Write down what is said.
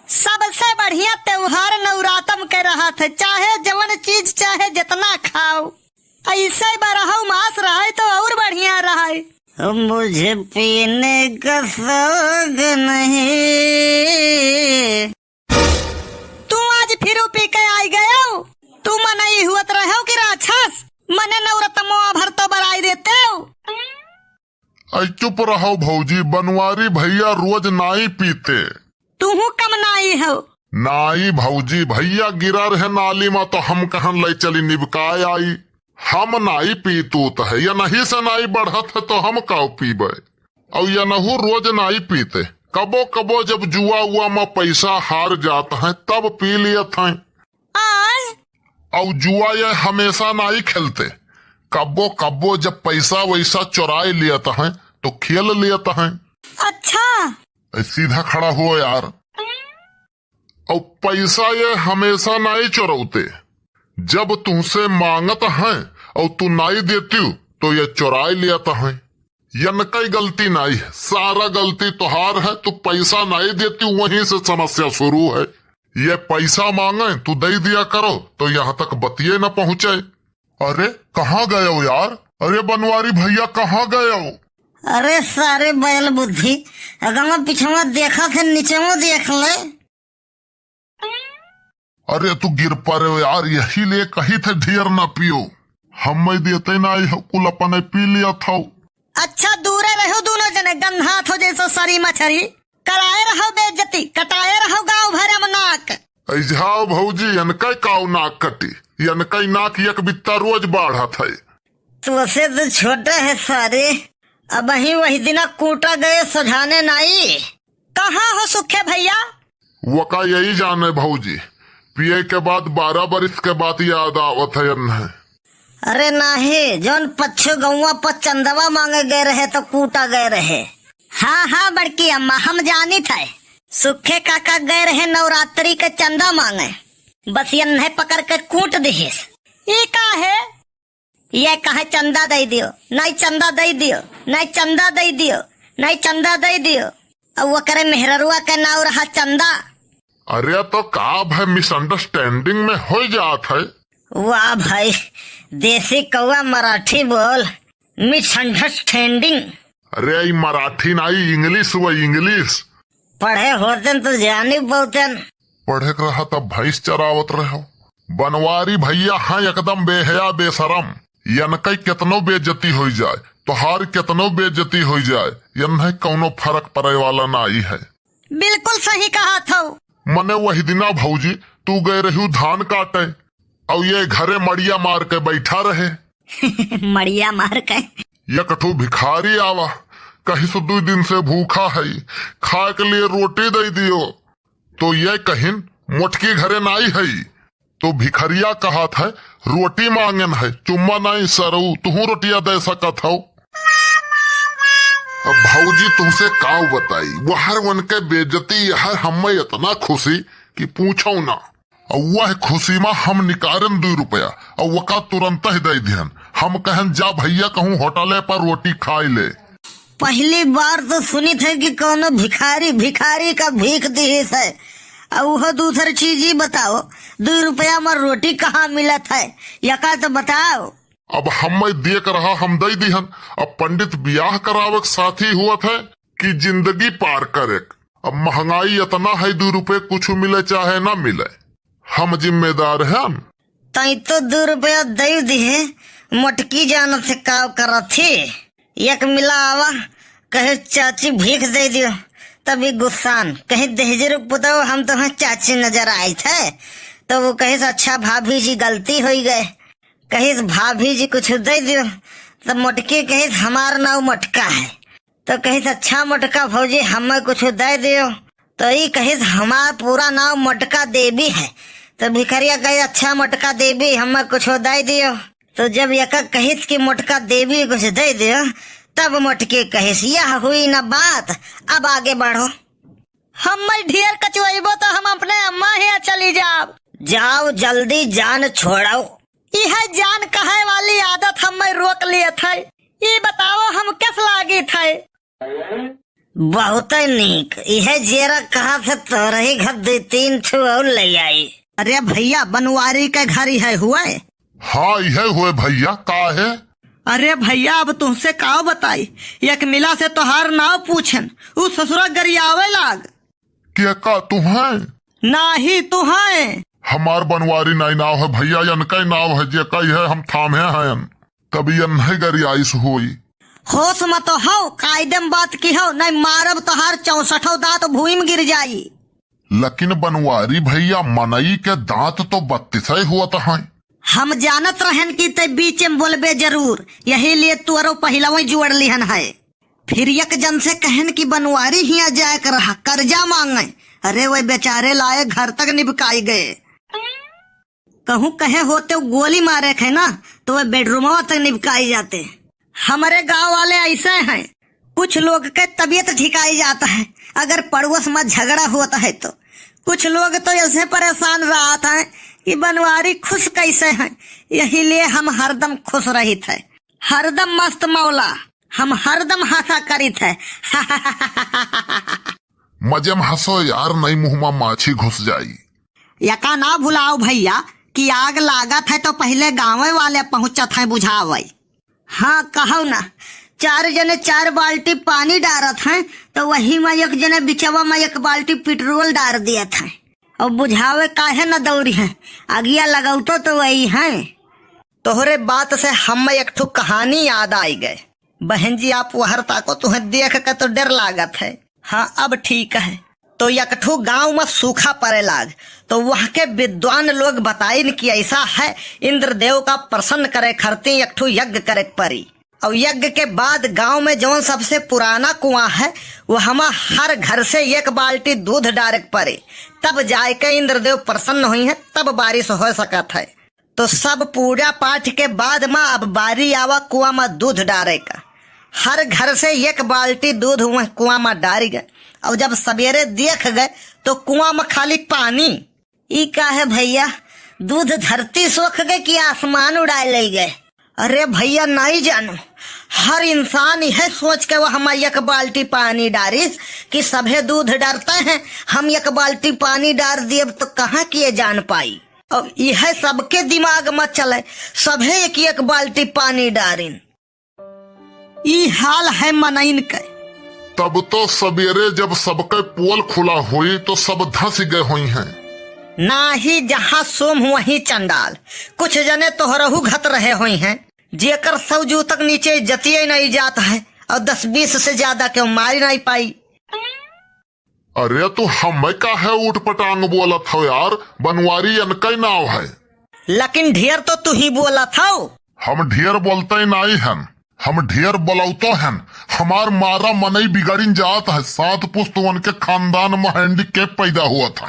सबसे बढ़िया त्योहार नवरातम के रहा था, चाहे जवन चीज चाहे जितना खाओ, ऐसे बरहु मास रहे तो और बढ़िया रहे। मुझे पीने का शौक नहीं। तू आज फिर पी के आई गया, तू मना ही हुआ रहे कि राक्षस मने नवरतमो भर तो बराई देते हो। चुप रहो भौजी, बनवारी भैया रोज नाई पीते। तू कम नाई हो। नाई भौजी, भैया गिरा रहे नाली में तो हम कहन ले चली निबकाय आई। हम नाई पीतूत है या नहीं से नाई बढ़त है तो हम काउ पीबे। और या नहु रोज नाई पीते, कबो कबो जब जुआ हुआ में पैसा हार जाता है तब पी लिया था। और जुआ ये हमेशा नाई खेलते, कबो कबो जब पैसा वैसा चुराई लिया है तो खेल लिया है। अच्छा सीधा खड़ा हुआ यार। और पैसा ये हमेशा नाई चुराते, जब तुमसे मांगत है और तू नाई देती हो तो ये चुराई लिया है। यन कई गलती नहीं है, सारा गलती तुहार है। तू पैसा नहीं देती वहीं से समस्या शुरू है। ये पैसा मांगे तू दे दिया करो तो यहाँ तक बतिये न पहुँचे। अरे कहाँ गए हो यार? अरे बनवारी भैया कहाँ गए हो? अरे सारे बैल बुद्धि, अगर पिछवा देखा थे नीचे में देख ले। अरे तू गिर पड़े हो यार, यही लिए कही थे ढेर न पियो। हम देते ना कुल अपन पी लिया था। अच्छा दूर रहो दोनों जने, गंधा थो जैसो सरी मछरी, कराए रहो बेइज्जती, कटाए रहो गाँव भर में नाक। जाओ भौजी, इनका काउ नाक कटी, इनका नाक एक बित्ता रोज बढ़ा था। तुझसे तो छोटे है सारे, अब वही दिना कूटा गए सुझाने नाई। कहाँ हो सुखे भैया? वका यही जाने भौजी, पिए के बाद 12 बरिस के बाद याद आवत है। अरे नहीं, जौन पच्छो गौवा पर चंदवा मांगे गए रहे तो कूटा गए रहे। हाँ हाँ बड़की अम्मा, हम जानी थे सुखे काका गए रहे नवरात्रि के चंदा मांगे, बस ये नहीं पकड़ के कूट दिहिस। ये का है? ये कहे चंदा दे दियो, नहीं चंदा दे दियो, नहीं चंदा दे दियो, नहीं चंदा दे दियो। अब वो करे मेहररुआ के नाव रहा चंदा। अरे तो का भाई मिसअंडरस्टैंडिंग में हो जात है। वाह भाई, देसी कौवा मराठी बोल, मिसअंडरस्टैंडिंग। अरे मराठी नहीं, इंग्लिश हुआ इंग्लिश। पढ़े होते तो जानी बहुतन। पढ़े रहा तब भैंस चरावत रहो। बनवारी भैया हाँ एकदम बेहया बेशरम। यनकई कितनो बेइज्जती हो जाए, तोहार कितनो बेइज्जती हो जाए, यन कौनो फर्क पड़े वाला नहीं है। बिल्कुल सही कहा था। मने वही दिना भौजी तू गए रही धान काटे और ये घरे मड़िया मार के बैठा रहे। मड़िया मार के? ये कठू भिखारी आवा, कहीं से 2 दिन से भूखा है, खाए के लिए रोटी दे दियो। तो ये कहिन मोटकी घरे नाई है, तो भिखरिया कहा था रोटी मांगन है, चुम्मा नहीं सरऊ, तू रोटिया दे सकत हो। अब भौजी तुमसे काउ बताई, वहर वन के बेइज्जती यह हमें इतना खुशी कि पूछो ना। और वह खुशी में हम निकारन 2 रुपया और वका तुरंत ही दे दिहन। हम कहन जा भैया कहूँ होटले पर रोटी खाई ले। पहली बार तो सुनी थे कि कोनो भिखारी का भीख दिहिस है। और वह दूसरी चीज ही बताओ, 2 रुपया में रोटी कहाँ मिला था, यका तो बताओ। अब हम देख रहा हम दे दिहन। अब पंडित ब्याह करावे साथी हुआ था कि जिंदगी पार करे। अब महंगाई इतना है, 2 रुपये कुछ मिले चाहे ना मिले, हम जिम्मेदार हैं। तई तो 2 रुपया दे दिए, मोटकी जान से काव कर थी। एक मिला आवा कहे चाची भीख दे दियो, तभी गुस्सान कहीं दहेजर पुतो हम तो चाची नजर आई थे। तो वो कहे अच्छा भाभी जी गलती हो गए, कहे भाभी जी कुछ दे दियो। तो मोटकी कहे हमार नाव मटका है, तो कहे अच्छा मटका भौजी हमें कुछ दे दियो। तो ये कहे हमार पूरा नाव मटका देवी है। तो भिखरिया कहे अच्छा मटका देवी हमें कुछ दे दियो। तो जब यका कहिस कि मोटका देवी कुछ दे दियो, तब मोटके कहिस यह हुई न बात, अब आगे बढ़ो। हम ढेर कचुआबो तो हम अपने अम्मा ही चली जाओ जल्दी, जान छोड़ो। यह जान कहे वाली आदत हम रोक लिए थे। ये बताओ हम किस लागी थे? बहुत नीक। यह जेरा कहा से तोर ही घर 2-3 ठो और ले आई। अरे भैया बनवारी के घर ही है हुआ है। हाँ यह हुए भैया का है। अरे भैया अब तुमसे का बताई, एक मिला से तोहार नाव पूछन, उ ससुरा गरियावे लाग। क्या का तू है? नाही तू है। हमार बनवारी नहीं नाव है भैया, इनका ही नाव है जे कई है, हम थामे हैं तभी नहीं गरियाईस हुई। होश मत हो, कायदम बात की हो, नहीं मारब तोहार 64 दांत भूमि में गिर जाई। लेकिन बनवारी भैया मनई के दांत तो 32 हुआ था। हम जानत रहन की ते बीच में बोलबे जरूर, यही लिए तुअरो पहला वही जुड़ लिहन है। फिर एक जन से कहन की बनवारी हिया जाए कर रहा कर्जा मांगे। अरे वही बेचारे लाए घर तक निबकाई गए। कहूँ कहे होते गोली मारे थे ना तो वह बेडरूम तक निबकाई जाते। हमारे गांव वाले ऐसे हैं, कुछ लोग के तबीयत ठिकाई जाता है अगर पड़ोस में झगड़ा होता है तो। कुछ लोग तो ऐसे परेशान रहता है कि बनवारी खुश कैसे हैं। यही लिए हम हरदम खुश रही थे, हरदम मस्त मौला, हम हरदम हंसा करी थे। मजे में हंसो यार, नहीं मुंह में माछी घुस जाई। यका ना भुलाओ भैया कि आग लागत है तो पहले गाँव वाले पहुंचत है बुझावे। हाँ कहो ना, 4 जने 4 बाल्टी पानी डारत हैं तो वही में एक जने बिचवा में 1 बाल्टी पेट्रोल डाल दिया था। और बुझावे काहे न दौड़ी है, आगिया लगाउतो तो वही है। तोहरे बात से हम एक ठो कहानी याद आई गए। बहन जी आप वहर ताको तुम्हें देख कर तो डर लागत है। हाँ अब ठीक है। तो एक ठो गाँव में सूखा पड़े लाग, तो वहाँ के विद्वान लोग बताइन कि ऐसा है इंद्रदेव का प्रसन्न करे खरती एक ठो यज्ञ करे परी। और यज्ञ के बाद गांव में जो सबसे पुराना कुआं है वो हम हर घर से 1 बाल्टी दूध डायरेक्ट पड़े, तब जाके इंद्रदेव प्रसन्न हुई है, तब बारिश हो सकत है। तो सब पूजा पाठ के बाद में अब बारी आवा कुआं में दूध डारे का। हर घर से 1 बाल्टी दूध कुआं में डारी गए। और जब सवेरे देख गए तो कुआं में खाली पानी। ई का है भैया, दूध धरती सोख गए कि आसमान उड़ाए ले गए? अरे भैया नहीं जानू, हर इंसान यह सोच के वो हम 1 बाल्टी पानी डारिस कि सभे दूध डरते हैं, हम 1 बाल्टी पानी डाल दिए तो कहाँ किए जान पाई। अब यह सबके दिमाग में चले, सभे 1 बाल्टी पानी डारिन। ई हाल है मनइन के। तब तो सवेरे जब सबके पोल खुला हुई तो सब धस गए हुई हैं। ना ही जहाँ सोम वहीं चंडाल। कुछ जने तो रहू घत रहे हुई हैं, जेकर 100 जू तक नीचे जतिये नहीं जाता है और 10-20 से ज्यादा क्यों मारी नहीं पाई। अरे तो हमें का है उठ पटांग बोला था यार, बनवारी इनका ही नाव है। लेकिन ढेर तो तू ही बोला था। हम ढेर बोलते ही नहीं हैं, हम ढेर बोलौतो हैं। हमार मारा मनई बिगड़िन जात है, 7 पुस्त उनके खानदान में हैंडीकेप पैदा हुआ था।